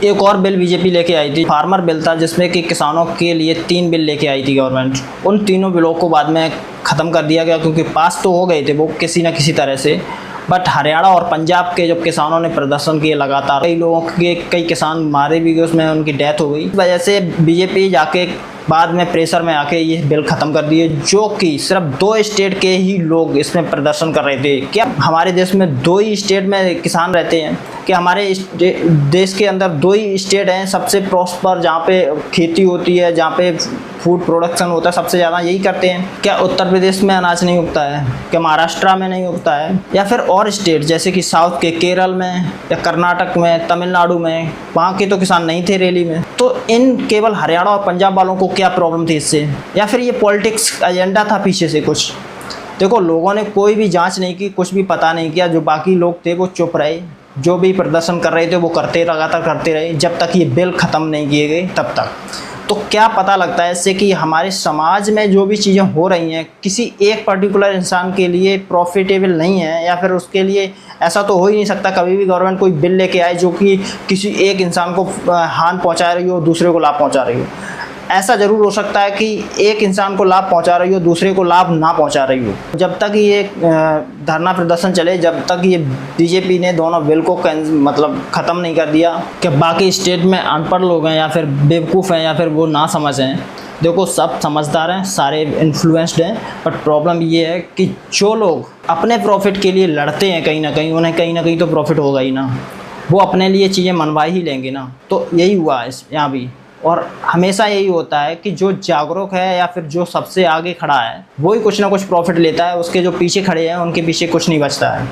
एक और bill BJP लेके आई थी, फार्मर बिल था, जिसमें कि किसानों के लिए 3 बिल लेके आई थी गवर्नमेंट। उन तीनों बिलों को बाद में ख़त्म कर दिया गया, क्योंकि पास तो हो गए थे वो किसी न किसी तरह से, बट हरियाणा और पंजाब के जब किसानों ने प्रदर्शन किए लगातार, कई किसान मारे भी गए, उसमें उनकी डेथ हो गई। इस वजह से बीजेपी जाके बाद में प्रेशर में आके ये बिल ख़त्म कर दिए, जो कि सिर्फ 2 स्टेट के ही लोग इसमें प्रदर्शन कर रहे थे। क्या हमारे देश में 2 ही स्टेट में किसान रहते हैं? कि हमारे देश के अंदर 2 ही स्टेट हैं सबसे प्रॉस्पर, जहाँ पे खेती होती है, जहाँ पे फूड प्रोडक्शन होता है सबसे ज़्यादा, यही करते हैं? क्या उत्तर प्रदेश में अनाज नहीं उगता है? क्या महाराष्ट्र में नहीं उगता है? या फिर और स्टेट जैसे कि साउथ के केरल में या कर्नाटक में, तमिलनाडु में, वहाँ के तो किसान नहीं थे रैली में। तो इन केवल हरियाणा और पंजाब वालों को क्या प्रॉब्लम थी इससे? या फिर ये पॉलिटिक्स एजेंडा था पीछे से कुछ? देखो, लोगों ने कोई भी जांच नहीं की, कुछ भी पता नहीं किया। जो बाकी लोग थे वो चुप रहे, जो भी प्रदर्शन कर रहे थे वो लगातार करते रहे, जब तक ये बिल ख़त्म नहीं किए गए तब तक। तो क्या पता लगता है इससे कि हमारे समाज में जो भी चीज़ें हो रही हैं किसी एक पर्टिकुलर इंसान के लिए प्रॉफिटेबल नहीं है, या फिर उसके लिए ऐसा तो हो ही नहीं सकता कभी भी गवर्नमेंट कोई बिल लेके आए जो कि किसी एक इंसान को हानि पहुंचा रही हो, दूसरे को लाभ पहुंचा रही हो। ऐसा ज़रूर हो सकता है कि एक इंसान को लाभ पहुंचा रही हो, दूसरे को लाभ ना पहुंचा रही हो। जब तक ये धरना प्रदर्शन चले, जब तक ये बीजेपी ने दोनों बिल को मतलब ख़त्म नहीं कर दिया, कि बाकी स्टेट में अनपढ़ लोग हैं या फिर बेवकूफ़ हैं या फिर वो ना समझ हैं। देखो, सब समझदार हैं, सारे इन्फ्लुएंस्ड हैं, बट प्रॉब्लम ये है कि जो लोग अपने प्रॉफिट के लिए लड़ते हैं, कहीं ना कहीं उन्हें कहीं ना कहीं तो प्रॉफिट होगा ही ना, वो अपने लिए चीज़ें मनवा ही लेंगे ना। तो यही हुआ है यहाँ भी, और हमेशा यही होता है कि जो जागरूक है या फिर जो सबसे आगे खड़ा है वही कुछ ना कुछ प्रॉफिट लेता है, उसके जो पीछे खड़े हैं उनके पीछे कुछ नहीं बचता है।